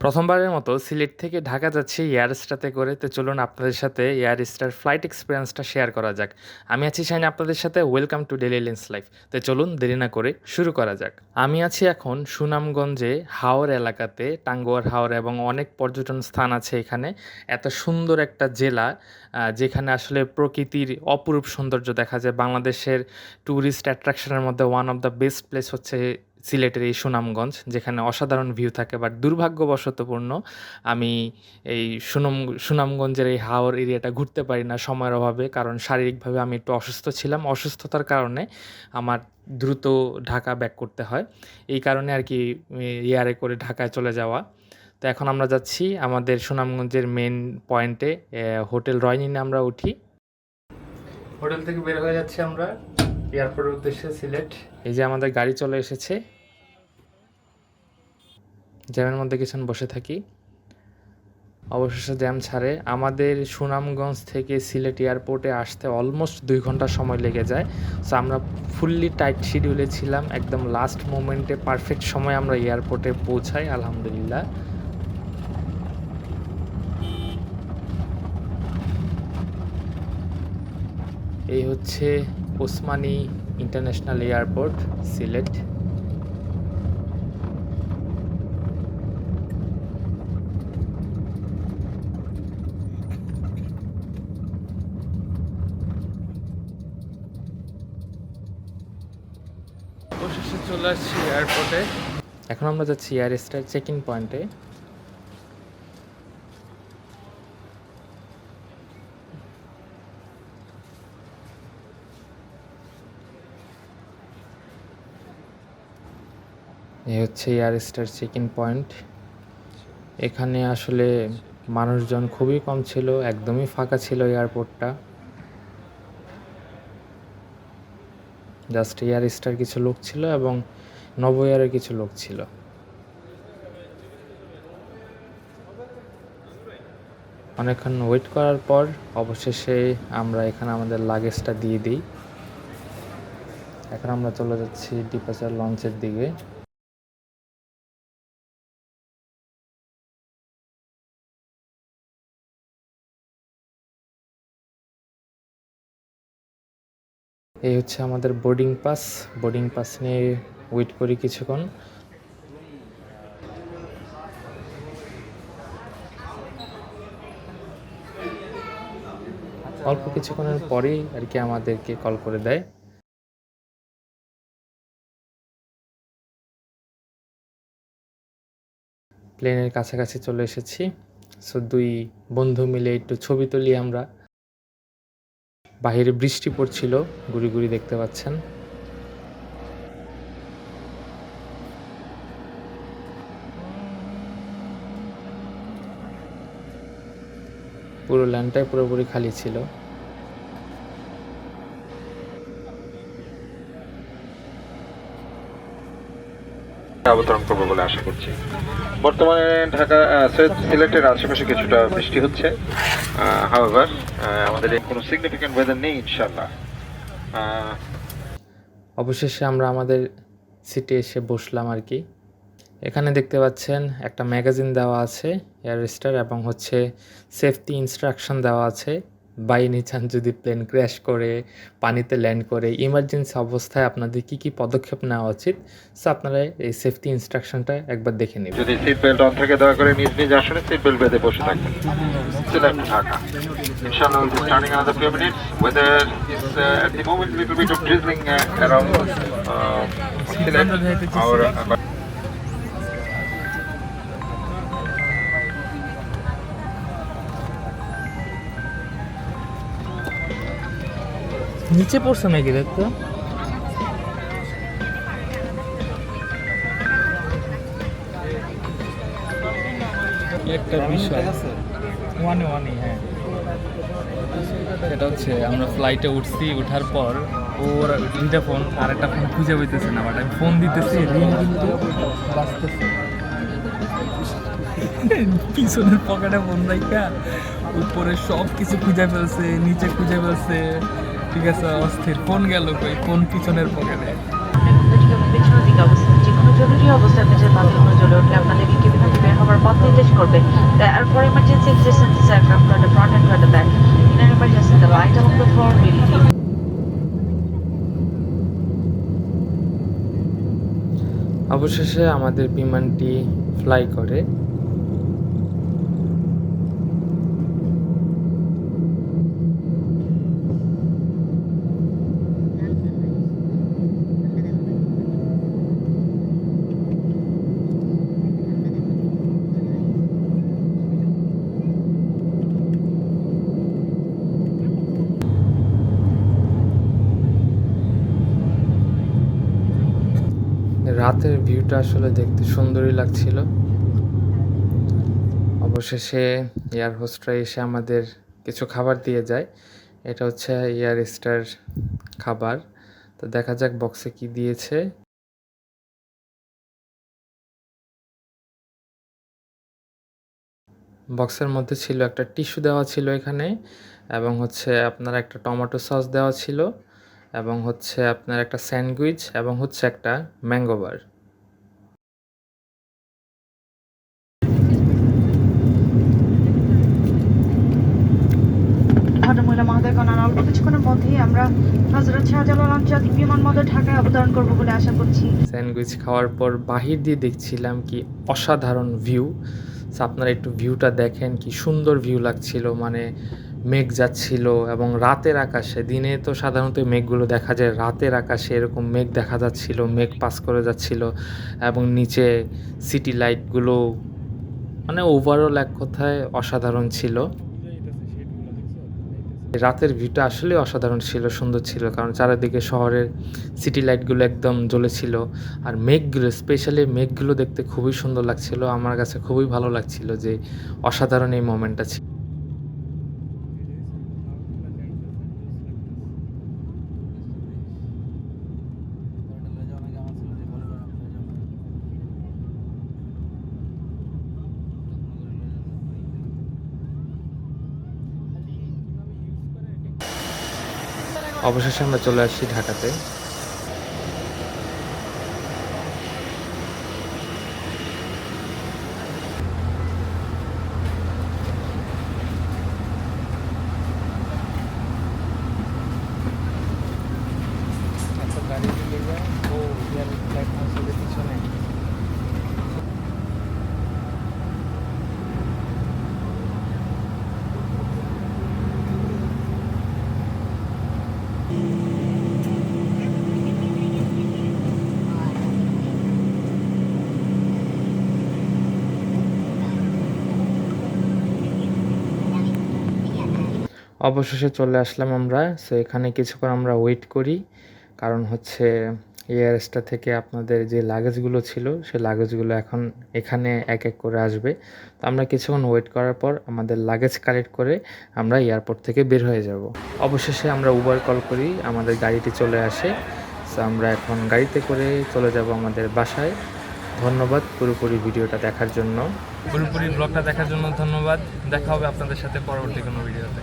প্রথমবারের মতো সিলেট থেকে ঢাকা যাচ্ছি এয়ারস্টারতে করে। তো চলুন আপনাদের সাথে এয়ারস্টার ফ্লাইট এক্সপিরিয়েন্সটা শেয়ার করা যাক। আমি আছি শাহিন আপনাদের সাথে। Welcome to daily lens life. তো চলুন দেরি না করে শুরু করা যাক। আমি আছি এখন সুনামগঞ্জে হাওর এলাকাতে, টাঙ্গুয়ার হাওর, এবং অনেক পর্যটন স্থান আছে এখানে। এত সুন্দর একটা জেলা যেখানে আসলে প্রকৃতির অপরূপ সৌন্দর্য দেখা যায়। বাংলাদেশের ট্যুরিস্ট অ্যাট্রাকশনের মধ্যে one of the best place হচ্ছে সিলেটের এই সুনামগঞ্জ, যেখানে অসাধারণ ভিউ থাকে। বাট দুর্ভাগ্যবশতপূর্ণ আমি এই সুনামগঞ্জের এই হাওর এরিয়াটা ঘুরতে পারি না সময়ের অভাবে, কারণ শারীরিকভাবে আমি একটু অসুস্থ ছিলাম। অসুস্থতার কারণে আমার দ্রুত ঢাকা ব্যাক করতে হয়। এই কারণে আর কি এয়ারে করে ঢাকায় চলে যাওয়া। তো এখন আমরা যাচ্ছি আমাদের সুনামগঞ্জের মেন পয়েন্টে, হোটেল রয়নিনে আমরা উঠি। হোটেল থেকে বের হয়ে যাচ্ছি আমরা এয়ারপোর্টের উদ্দেশ্যে সিলেট। এই যে আমাদের গাড়ি চলে এসেছে। জ্যামের মধ্যে কিছুক্ষণ বসে থাকি, অবশেষে জ্যাম ছাড়ে। আমাদের সুনামগঞ্জ থেকে সিলেট এয়ারপোর্টে আসতে অলমোস্ট 2 ঘন্টা সময় লেগে যায়। সো আমরা ফুললি টাইট শিডিউলে ছিলাম, একদম লাস্ট মোমেন্টে পারফেক্ট সময় আমরা এয়ারপোর্টে পৌঁছাই আলহামদুলিল্লাহ। এই হচ্ছে ওসমানী ইন্টারন্যাশনাল এয়ারপোর্ট সিলেট। অবশেষে চলে আসছি এয়ারপোর্টে। এখন আমরা যাচ্ছি এয়ারস্টার চেক ইন পয়েন্টে। এই হচ্ছে এয়ারস্টার চেক ইন পয়েন্ট। এখানে আসলে মানুষজন খুবই কম ছিল, একদমই ফাঁকা ছিল এয়ারপোর্টটা। জাস্ট এয়ারস্টার কিছু লোক ছিল এবং নব এয়ারের কিছু লোক ছিল। অনেকক্ষণ ওয়েট করার পর অবশেষে আমরা এখানে আমাদের লাগেজটা দিয়ে দিই। এখন আমরা চলে যাচ্ছি ডিপার্চার লঞ্চের দিকে। এই হচ্ছে আমাদের বোর্ডিং পাস। বোর্ডিং পাস নিয়ে ওয়েট করি কিছুক্ষণ। অল্প কিছুক্ষণের পরেই আর কি আমাদেরকে কল করে দেয়। প্লেনের কাছাকাছি চলে এসেছি। সো 2 বন্ধু মিলে একটু ছবি তুলি আমরা। বাহিরে বৃষ্টি পড়ছিল, গুড়ি গুড়ি দেখতে পাচ্ছেন। পুরো ল্যান্ডটাই পুরোপুরি খালি ছিল। অবতরণ করবো বলে আশা করছি। বর্তমানে ঢাকা সিলেটের আশেপাশে কিছুটা বৃষ্টি হচ্ছে। হাওয়েভার আমাদের কোনো সিগনিফিক্যান্ট ওয়েদার নেই ইনশাআল্লাহ। অবশেষে আমরা আমাদের সিটে এসে বসলাম আর কি। এখানে দেখতে পাচ্ছেন একটা ম্যাগাজিন দেওয়া আছে এয়ারস্টার, এবং হচ্ছে সেফটি ইনস্ট্রাকশন দেওয়া আছে। বাই এনি চান্স যদি প্লেন ক্র্যাশ করে, পানিতে ল্যান্ড করে, ইমার্জেন্সি অবস্থায় আপনাদের কী কী পদক্ষেপ নেওয়া উচিত, সো আপনারা এই সেফটি ইনস্ট্রাকশনটা একবার দেখে নেবেন। যদি সিট বেল্ট অন থাকে দয়া করে নিজ নিজ আসনে সিট বেল্ট বেঁধে বসে থাকবেন। সিলেট ঢাকা ইনশাআল্লাহ will be starting another few minutes. Weather is at the moment little bit of drizzling around Silet. Our নিচে পড়ছে নাকি দেখতো? একটা বিষয় ওয়ানে হ্যাঁ, এটা হচ্ছে আমরা ফ্লাইটে উঠছি, উঠার পর ওর 2টা ফোন, আর একটা ফোন খুঁজে পাইতেছে না। বাট আমি ফোন দিতেছি, রিং কিন্তু বাজতেছে। পিছনের পকেটে ফোন রাখা, উপরে সব কিছু খুঁজে ফেলছে, নিচে খুঁজে ফেলছে। ঠিক আছে, অস্থির। ফোন গেল কই? ফোন পিছনের পকেটে। পেছনের দিকে অবস্থান, যে কোনো জরুরি অবস্থায় মেঝের বাতিগুলো জ্বলে উঠলে আপনাদেরকে কেবিন থেকে বের হওয়ার আমার পথ নির্দেশ করবে। For emergency exits in this aircraft to the front and to the back. In an emergency, the light along the floor will dim. অবশেষে আমাদের বিমানটি ফ্লাই করে। রাতের ভিউটা আসলে দেখতে সুন্দরই লাগছিল। অবশেষে এয়ার হোস্টরা এসে আমাদের কিছু খাবার দিয়ে যায়। এটা হচ্ছে এয়ার স্টার খাবার। তো দেখা যাক বক্সে কি দিয়েছে। বক্সের মধ্যে ছিল একটা টিস্যু দেওয়া ছিল এখানে, এবং হচ্ছে আপনার একটা টমেটো সস দেওয়া ছিল, এবং হচ্ছে আপনার একটা স্যান্ডউইচ, এবং হচ্ছে একটা ম্যাঙ্গো বার। মহিলা মহোদয়গণ, আর অল্প কিছুক্ষণের মধ্যেই আমরা হযরত শাহজালাল আন্তর্জাতিক বিমানবন্দর ঢাকায় অবতরণ করব বলে আশা করছি। স্যান্ডউইচ খাওয়ার পর বাহির দিয়ে দেখছিলাম কি অসাধারণ ভিউ। সো আপনারা একটু ভিউটা দেখেন, কি সুন্দর ভিউ লাগছিল। মানে মেঘ যাচ্ছিল, এবং রাতের আকাশে, দিনে তো সাধারণত মেঘগুলো দেখা যায়, রাতের আকাশে এরকম মেঘ দেখা যাচ্ছিল, মেঘ পাস করে যাচ্ছিল, এবং নিচে সিটি লাইটগুলো, মানে ওভারঅল এক কথায় অসাধারণ ছিল। রাতের ভিউটা আসলে অসাধারণ ছিল, সুন্দর ছিল, কারণ চারিদিকে শহরের সিটি লাইটগুলো একদম জ্বলেছিল, আর মেঘগুলো, স্পেশালি মেঘগুলো দেখতে খুবই সুন্দর লাগছিল। আমার কাছে খুবই ভালো লাগছিল যে অসাধারণ এই মোমেন্টটা ছিল। অবশেষে আমরা চলে আসছি ঢাকাতে। অবশেষে চলে আসলাম আমরা। সো এখানে কিছুক্ষণ আমরা ওয়েট করি, কারণ হচ্ছে এয়ারস্টার থেকে আপনাদের যে লাগেজগুলো ছিল সেই লাগেজগুলো এখন এখানে এক এক করে আসবে। তো আমরা কিছুক্ষণ ওয়েট করার পর আমাদের লাগেজ কালেক্ট করে আমরা এয়ারপোর্ট থেকে বের হয়ে যাব। অবশেষে আমরা উবার কল করি, আমাদের গাড়িটি চলে আসে। সো আমরা এখন গাড়িতে করে চলে যাব আমাদের বাসায়। ধন্যবাদ পুরোপুরি ভিডিওটা দেখার জন্য, পুরোপুরি ব্লগটা দেখার জন্য ধন্যবাদ। দেখা হবে আপনাদের সাথে পরবর্তী কোনো ভিডিওতে।